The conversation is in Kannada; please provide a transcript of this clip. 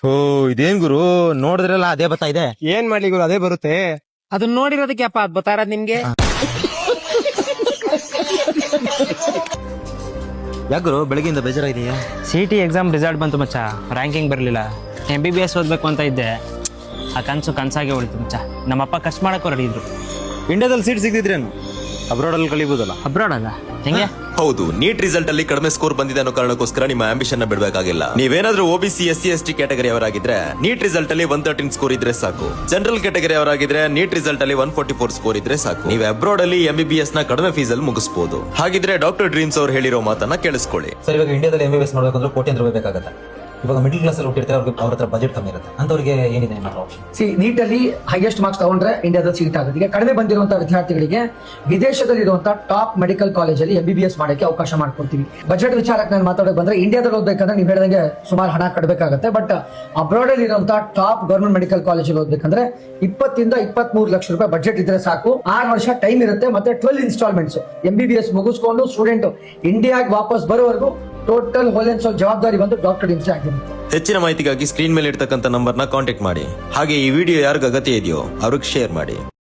ಓ ಇದೇನ್ ಗುರು ನೋಡಿದ್ರಲ್ಲ ಅದೇ ಬರ್ತಾ ಇದೆ. ಏನ್ ಮಾಡ್ಲಿ ಗುರು, ಅದೇ ಬರುತ್ತೆ. ಅದನ್ನ ನೋಡಿರೋದಕ್ಕೆ ಅಪ್ಪ ಅದ್ ಬತ್ತಾರ ನಿಮ್ಗೆ. ಯಾಕೆ ಗುರು ಬೆಳಗ್ಗೆಯಿಂದ ಬೇಜಾರಾಗಿದೆಯಾ? CT ಎಕ್ಸಾಮ್ ರಿಸಲ್ಟ್ ಬಂತು ಮಚ್ಚ, ರ್ಯಾಂಕಿಂಗ್ ಬರಲಿಲ್ಲ. MBBS ಓದ್ಬೇಕು ಅಂತ ಇದ್ದೆ, ಆ ಕನ್ಸಾಗೆ ಉಳಿತು ಮಚ್ಚ. ನಮ್ಮಪ್ಪ ಖರ್ಚು ಮಾಡಕ್ಕೂ ರೆಡಿ ಇದ್ರು. ಇಂಡಿಯಾದಲ್ಲಿ ಸೀಟ್ ಸಿಗ್ತಿದ್ರೇನು ಅಬ್ರಾಡ್ ಅಲ್ಲಿ ಕಲಿಬಹುದಲ್ಲ? ಅಬ್ರಾಡ್ ಅಲ್ಲ ಹೆಂಗೆ? ಹೌದು, ನೀಟ್ ರಿಸಲ್ಟ್ ಅಲ್ಲಿ ಕಡಿಮೆ ಸ್ಕೋರ್ ಬಂದಿದೆ ಅನ್ನೋ ಕಾರಣಕ್ಕೋಸ್ಕರ ನಿಮ್ಮ ಆಂಬಿಷನ್ ನ ಬಿಡಬೇಕಾಗಿಲ್ಲ. ನೀವೇನಾದ್ರೂ OBC SC ST ಕ್ಯಾಟಗರಿ ಅವರಾಗಿದ್ರೆ ನೀಟ್ ರಿಸಲ್ಟ್ ಅಲ್ಲಿ 113 ಸ್ಕೋರ್ ಇದ್ರೆ ಸಾಕು. ಜನರಲ್ ಕ್ಯಾಟಗರಿ ಅವರಾಗಿದ್ರೆ ನೀಟ್ ರಿಸಲ್ಟ್ ಅಲ್ಲಿ 144 ಸ್ಕೋರ್ ಇದ್ರೆ ಸಾಕು. ನೀವು ಅಬ್ರಾಡ್ ಅಲ್ಲಿ MBBS ನ ಕಡಿಮೆ ಫೀಸ್ ಅಲ್ಲಿ ಮುಗಿಸಬಹುದು. ಹಾಗಿದ್ರೆ ಡಾಕ್ಟರ್ ಡ್ರೀಮ್ಸ್ ಅವ್ರು ಹೇಳಿರೋ ಮಾತನ್ನ ಕೇಳಿಸ್ಕೊಳ್ಳಿ. ಸರ್, ಇವಾಗ ಇಂಡಿಯಾದಲ್ಲಿ MBBS ಮಾಡಬೇಕಂದ್ರೆ ಕೋಟ್ಯಾಂತರ ರೂಪಾಯಿ ಬೇಕಾಗುತ್ತೆ. ಇವಾಗ ಮಿಡಲ್ ಕ್ಲಾಸ್ ಅಲ್ಲಿ ಹುಟ್ಟಿರ್ತಾರೆ, ಅವ್ರ ಹತ್ರ ಬಜೆಟ್ ಕಮ್ಮಿ ಇರುತ್ತೆ. ಅಂತವರಿಗೆ ಏನಿದೆ ಆಪ್ಷನ್? ನೀಟಲ್ಲಿ ಹೈಯೆಸ್ಟ್ ಮಾರ್ಕ್ಸ್ ತಗೊಂಡ್ರೆ ಇಂಡಿಯಾದಲ್ಲಿ ಸೀಟ್ ಆಗುತ್ತೆ. ಈಗ ಕಡಿಮೆ ಬಂದಿರುವಂತಹ ವಿದ್ಯಾರ್ಥಿಗಳಿಗೆ ವಿದೇಶದಲ್ಲಿ ಇರುವಂತಹ ಟಾಪ್ ಮೆಡಿಕಲ್ ಕಾಲೇಜಲ್ಲಿ MBBS ಮಾಡಕ್ಕೆ ಅವಕಾಶ ಮಾಡ್ಕೊಡ್ತೀವಿ. ಬಜೆಟ್ ವಿಚಾರಕ್ಕೆ ನಾನು ಮಾತಾಡೋಕೆ ಬಂದ್ರೆ, ಇಂಡಿಯಾದಲ್ಲಿ ಓದ್ಬೇಕಂದ್ರೆ ನೀವು ಹೇಳಿದಂಗೆ ಸುಮಾರು ಹಣ ಕಟ್ಟಬೇಕಾಗುತ್ತೆ. ಬಟ್ ಅಬ್ರಾಡ್ ಅಲ್ಲಿ ಇರುವಂತಹ ಟಾಪ್ ಗವರ್ಮೆಂಟ್ ಮೆಡಿಕಲ್ ಕಾಲೇಜಲ್ಲಿ ಓದ್ಬೇಕಂದ್ರೆ 20 ಇಂದ 23 ಲಕ್ಷ ರೂಪಾಯಿ ಬಜೆಟ್ ಇದ್ರೆ ಸಾಕು. 6 ವರ್ಷ ಟೈಮ್ ಇರುತ್ತೆ. ಮತ್ತೆ 12 ಇನ್ಸ್ಟಾಲ್ಮೆಂಟ್ಸ್. MBBS ಮುಗಿಸ್ಕೊಂಡು ಸ್ಟೂಡೆಂಟ್ ಇಂಡಿಯಾಗೆ ವಾಪಸ್ ಬರೋವರೆಗೂ ಟೋಟಲ್ ಹೋಲ್ ಅಂಡ್ ಸೋಲ್ ಜವಾಬ್ದಾರಿ ಬಂದು ಡಾಕ್ಟರ್ ಡ್ರೀಮ್ಸ್ ಆಗಿರುತ್ತೆ. ಹೆಚ್ಚಿನ ಮಾಹಿತಿಗಾಗಿ ಸ್ಕ್ರೀನ್ ಮೇಲೆ ಇರ್ತಕ್ಕಂಥ ನಂಬರ್ನ ಕಾಂಟ್ಯಾಕ್ಟ್ ಮಾಡಿ. ಹಾಗೆ ಈ ವಿಡಿಯೋ ಯಾರಿಗ ಅಗತ್ಯ ಇದೆಯೋ ಅವ್ರಿಗೆ ಶೇರ್ ಮಾಡಿ.